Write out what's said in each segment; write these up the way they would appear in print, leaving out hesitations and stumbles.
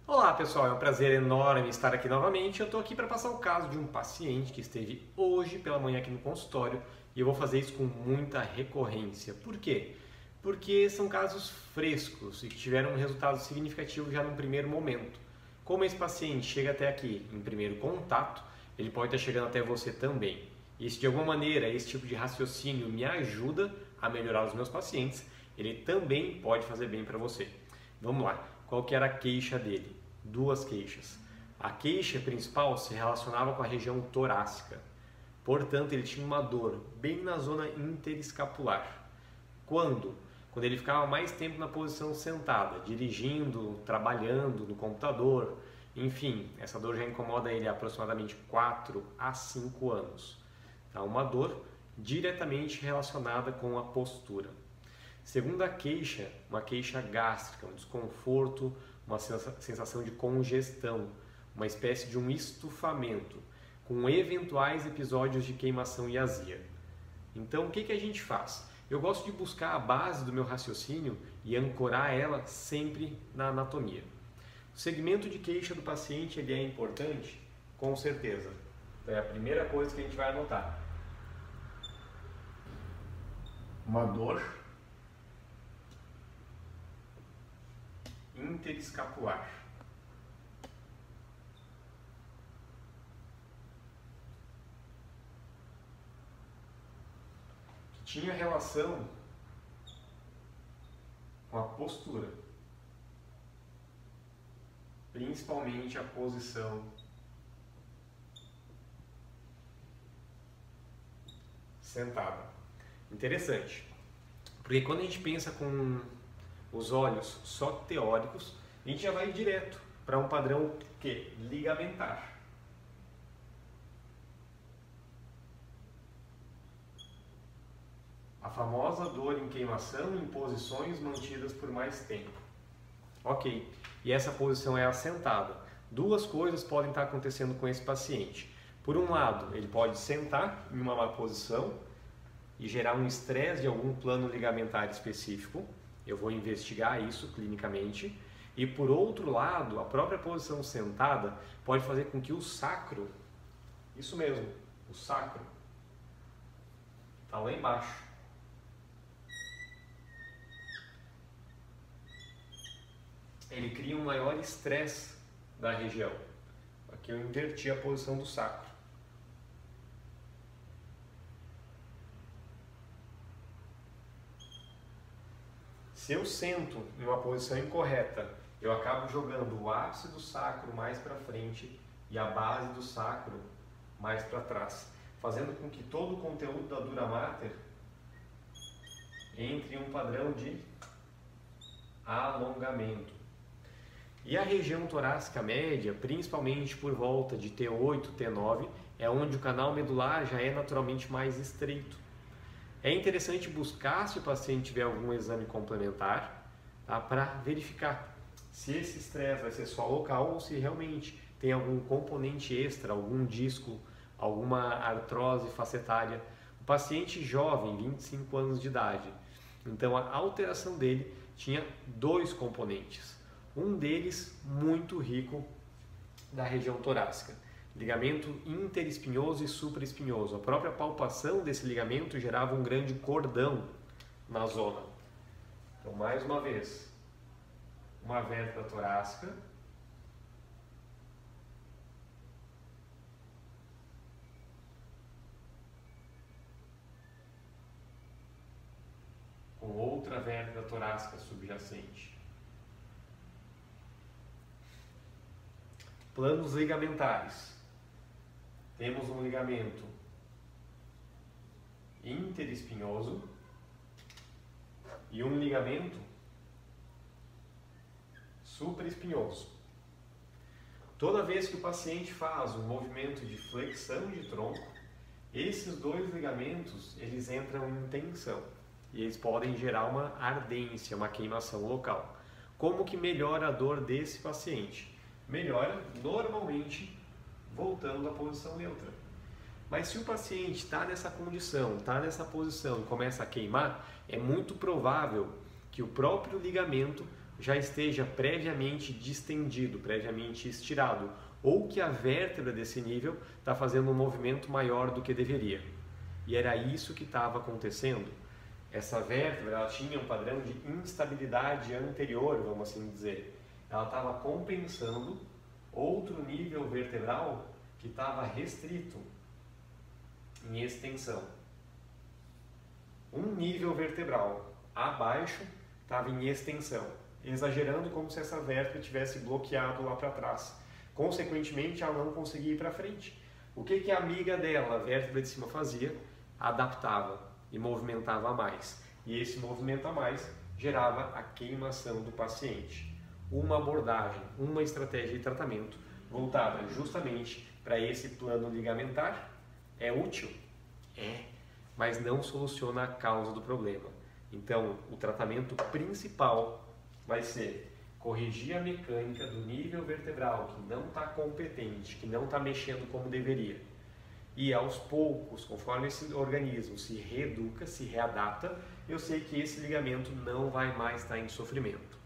Olá pessoal, é um prazer enorme estar aqui novamente. Eu estou aqui para passar o caso de um paciente que esteve hoje pela manhã aqui no consultório e eu vou fazer isso com muita recorrência. Por quê? Porque são casos frescos e que tiveram um resultado significativo já num primeiro momento. Como esse paciente chega até aqui em primeiro contato, ele pode estar chegando até você também. E se de alguma maneira esse tipo de raciocínio me ajuda a melhorar os meus pacientes, ele também pode fazer bem para você. Vamos lá, qual que era a queixa dele? Duas queixas. A queixa principal se relacionava com a região torácica. Portanto, ele tinha uma dor bem na zona interescapular. Quando? Quando ele ficava mais tempo na posição sentada, dirigindo, trabalhando no computador. Enfim, essa dor já incomoda ele há aproximadamente 4 a 5 anos. Tá? Uma dor diretamente relacionada com a postura. Segunda queixa, uma queixa gástrica, um desconforto, uma sensação de congestão, uma espécie de um estufamento, com eventuais episódios de queimação e azia. Então, o que a gente faz? Eu gosto de buscar a base do meu raciocínio e ancorar ela sempre na anatomia. O segmento de queixa do paciente ele é importante? Com certeza. Então, é a primeira coisa que a gente vai anotar. Uma dor interescapular. Que tinha relação com a postura, principalmente a posição sentada. Interessante, porque quando a gente pensa com os olhos só teóricos, a gente já vai direto para um padrão que ligamentar. A famosa dor em queimação em posições mantidas por mais tempo. Ok, e essa posição é assentada. Duas coisas podem estar acontecendo com esse paciente. Por um lado, ele pode sentar em uma má posição e gerar um estresse de algum plano ligamentar específico. Eu vou investigar isso clinicamente. E por outro lado, a própria posição sentada pode fazer com que o sacro, isso mesmo, o sacro, está lá embaixo. Ele cria um maior estresse da região. Aqui eu inverti a posição do sacro. Se eu sento em uma posição incorreta, eu acabo jogando o ápice do sacro mais para frente e a base do sacro mais para trás, fazendo com que todo o conteúdo da dura mater entre em um padrão de alongamento. E a região torácica média, principalmente por volta de T8, T9, é onde o canal medular já é naturalmente mais estreito. É interessante buscar, se o paciente tiver algum exame complementar, tá, para verificar se esse estresse vai ser só local ou se realmente tem algum componente extra, algum disco, alguma artrose facetária. O paciente jovem, 25 anos de idade, então a alteração dele tinha dois componentes. Um deles muito rico da região torácica. Ligamento interespinhoso e supraespinhoso. A própria palpação desse ligamento gerava um grande cordão na zona. Então, mais uma vez, uma vértebra torácica, com outra vértebra torácica subjacente. Planos ligamentares. Temos um ligamento interespinhoso e um ligamento supraespinhoso. Toda vez que o paciente faz um movimento de flexão de tronco, esses dois ligamentos eles entram em tensão e eles podem gerar uma ardência, uma queimação local. Como que melhora a dor desse paciente? Melhora normalmente voltando à posição neutra. Mas se o paciente está nessa condição, está nessa posição e começa a queimar, é muito provável que o próprio ligamento já esteja previamente distendido, previamente estirado, ou que a vértebra desse nível está fazendo um movimento maior do que deveria. E era isso que estava acontecendo. Essa vértebra ela tinha um padrão de instabilidade anterior, vamos assim dizer. Ela estava compensando outro nível vertebral que estava restrito em extensão. Um nível vertebral abaixo estava em extensão, exagerando como se essa vértebra tivesse bloqueado lá para trás. Consequentemente, ela não conseguia ir para frente. O que a amiga dela, a vértebra de cima, fazia? Adaptava e movimentava mais. E esse movimento a mais gerava a queimação do paciente. Uma abordagem, uma estratégia de tratamento voltada justamente para esse plano ligamentar é útil? É, mas não soluciona a causa do problema. Então, o tratamento principal vai ser corrigir a mecânica do nível vertebral que não está competente, que não está mexendo como deveria. E aos poucos, conforme esse organismo se reeduca, se readapta, eu sei que esse ligamento não vai mais estar em sofrimento.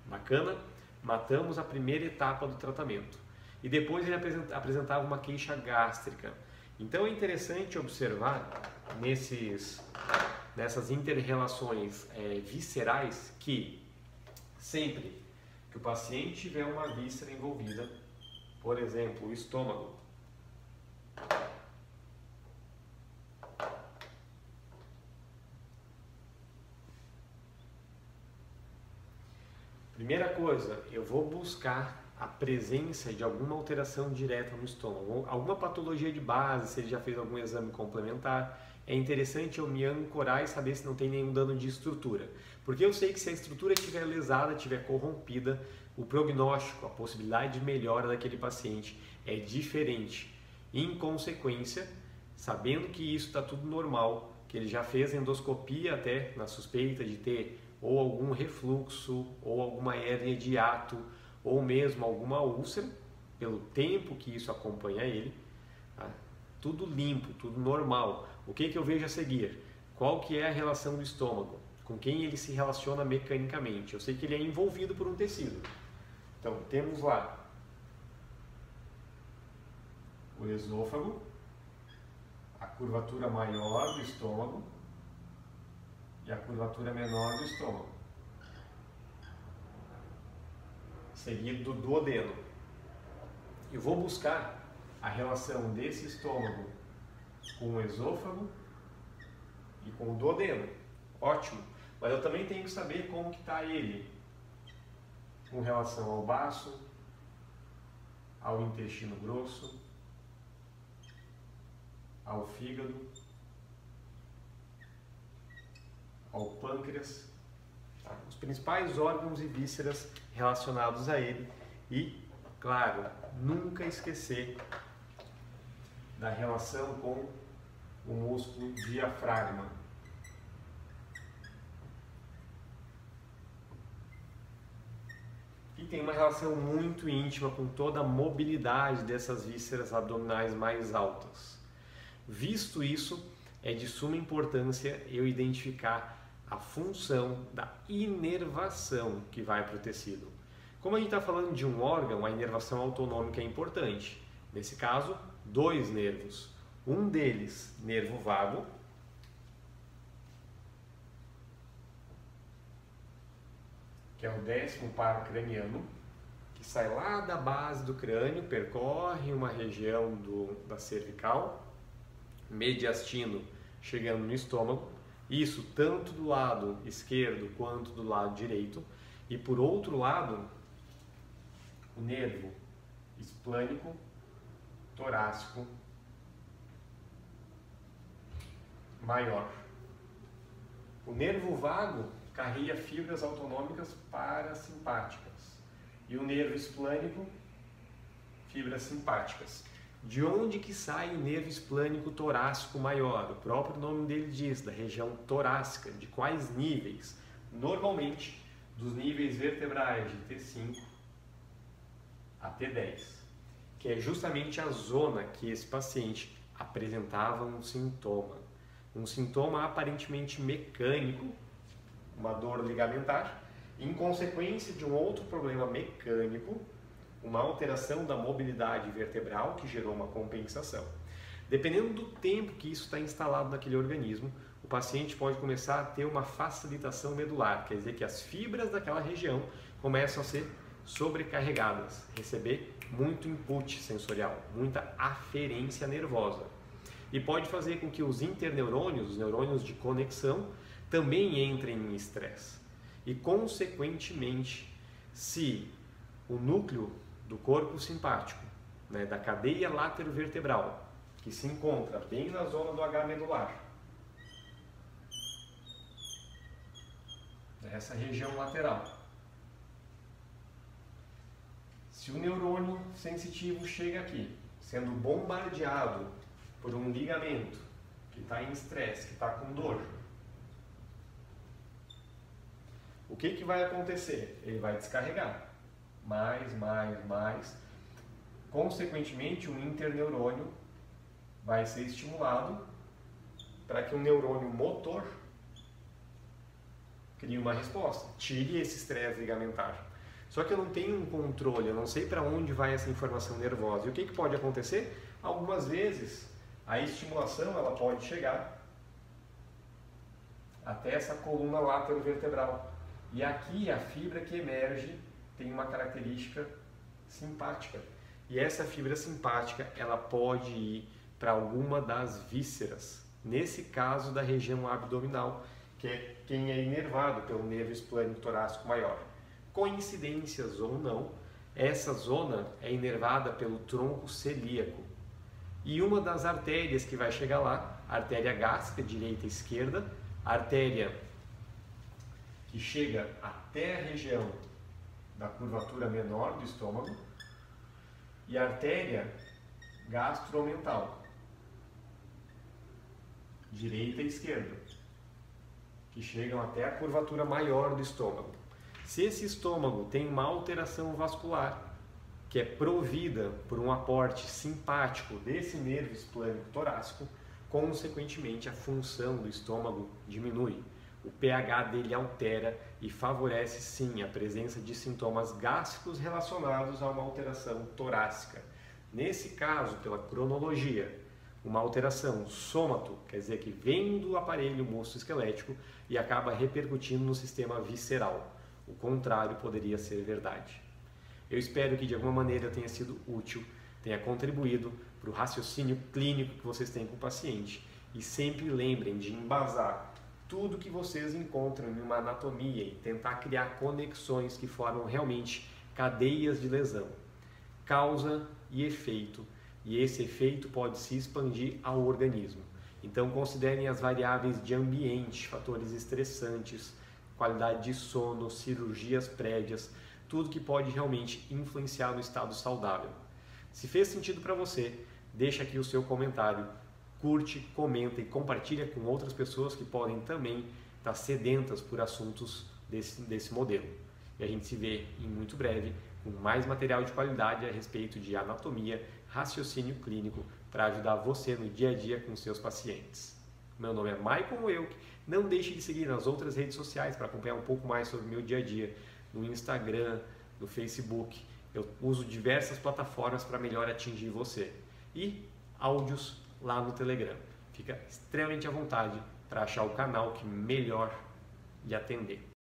Bacana? Matamos a primeira etapa do tratamento. E depois ele apresentava uma queixa gástrica. Então é interessante observar nessas inter-relações viscerais que sempre que o paciente tiver uma víscera envolvida, por exemplo, o estômago, primeira coisa, eu vou buscar a presença de alguma alteração direta no estômago, alguma patologia de base, se ele já fez algum exame complementar. É interessante eu me ancorar e saber se não tem nenhum dano de estrutura. Porque eu sei que se a estrutura estiver lesada, estiver corrompida, o prognóstico, a possibilidade de melhora daquele paciente é diferente. Em consequência, sabendo que isso está tudo normal, que ele já fez endoscopia até na suspeita de ter ou algum refluxo, ou alguma hérnia de hiato, ou mesmo alguma úlcera, pelo tempo que isso acompanha ele, tá? Tudo limpo, tudo normal. O que eu vejo a seguir? Qual que é a relação do estômago? Com quem ele se relaciona mecanicamente? Eu sei que ele é envolvido por um tecido. Então, temos lá o esôfago, a curvatura maior do estômago e a curvatura menor do estômago, seguido do duodeno. Eu vou buscar a relação desse estômago com o esôfago e com o duodeno. Ótimo, mas eu também tenho que saber como que está ele com relação ao baço, ao intestino grosso, ao fígado, ao pâncreas, tá? Os principais órgãos e vísceras relacionados a ele. E, claro, nunca esquecer da relação com o músculo diafragma. E tem uma relação muito íntima com toda a mobilidade dessas vísceras abdominais mais altas. Visto isso, é de suma importância eu identificar a função da inervação que vai para o tecido. Como a gente está falando de um órgão, a inervação autonômica é importante. Nesse caso, 2 nervos. Um deles, nervo vago, que é o 10º par craniano, que sai lá da base do crânio, percorre uma região da cervical, mediastino chegando no estômago, isso tanto do lado esquerdo quanto do lado direito, e por outro lado, o nervo esplânico torácico maior. O nervo vago carrega fibras autonômicas parasimpáticas e o nervo esplânico, fibras simpáticas. De onde que sai o nervo esplânico torácico maior? O próprio nome dele diz, da região torácica. De quais níveis? Normalmente, dos níveis vertebrais de T5 a T10, que é justamente a zona que esse paciente apresentava um sintoma aparentemente mecânico, uma dor ligamentar, em consequência de um outro problema mecânico, uma alteração da mobilidade vertebral que gerou uma compensação. Dependendo do tempo que isso está instalado naquele organismo, o paciente pode começar a ter uma facilitação medular, quer dizer que as fibras daquela região começam a ser sobrecarregadas, receber muito input sensorial, muita aferência nervosa. E pode fazer com que os interneurônios, os neurônios de conexão, também entrem em estresse. E, consequentemente, se o núcleo do corpo simpático, né, da cadeia laterovertebral, que se encontra bem na zona do H medular, essa região lateral, se o neurônio sensitivo chega aqui, sendo bombardeado por um ligamento que está em estresse, que está com dor, o que vai acontecer? Ele vai descarregar mais. Consequentemente, um interneurônio vai ser estimulado para que o neurônio motor crie uma resposta, tire esse estresse ligamentar. Só que eu não tenho um controle, eu não sei para onde vai essa informação nervosa. E o que pode acontecer? Algumas vezes a estimulação ela pode chegar até essa coluna laterovertebral. E aqui a fibra que emerge tem uma característica simpática. E essa fibra simpática ela pode ir para alguma das vísceras, nesse caso da região abdominal, que é quem é inervado pelo nervo esplênico torácico maior. Coincidências ou não, essa zona é inervada pelo tronco celíaco. E uma das artérias que vai chegar lá, a artéria gástrica, direita e esquerda, a artéria que chega até a região da curvatura menor do estômago, e a artéria gastromental, direita e esquerda, que chegam até a curvatura maior do estômago. Se esse estômago tem uma alteração vascular, que é provida por um aporte simpático desse nervo esplênico torácico, consequentemente a função do estômago diminui. O pH dele altera e favorece sim a presença de sintomas gástricos relacionados a uma alteração torácica. Nesse caso, pela cronologia, uma alteração sômato, quer dizer que vem do aparelho musculoesquelético e acaba repercutindo no sistema visceral. O contrário poderia ser verdade. Eu espero que de alguma maneira eu tenha sido útil, tenha contribuído para o raciocínio clínico que vocês têm com o paciente. E sempre lembrem de embasar tudo que vocês encontram em uma anatomia e tentar criar conexões que formam realmente cadeias de lesão. Causa e efeito. E esse efeito pode se expandir ao organismo. Então considerem as variáveis de ambiente, fatores estressantes, qualidade de sono, cirurgias prévias, tudo que pode realmente influenciar no estado saudável. Se fez sentido para você, deixa aqui o seu comentário, curte, comenta e compartilha com outras pessoas que podem também estar sedentas por assuntos desse modelo. E a gente se vê em muito breve com mais material de qualidade a respeito de anatomia, raciocínio clínico para ajudar você no dia a dia com seus pacientes. Meu nome é Michael Wilk. Não deixe de seguir nas outras redes sociais para acompanhar um pouco mais sobre o meu dia a dia, no Instagram, no Facebook. Eu uso diversas plataformas para melhor atingir você. E áudios lá no Telegram. Fica extremamente à vontade para achar o canal que melhor lhe atender.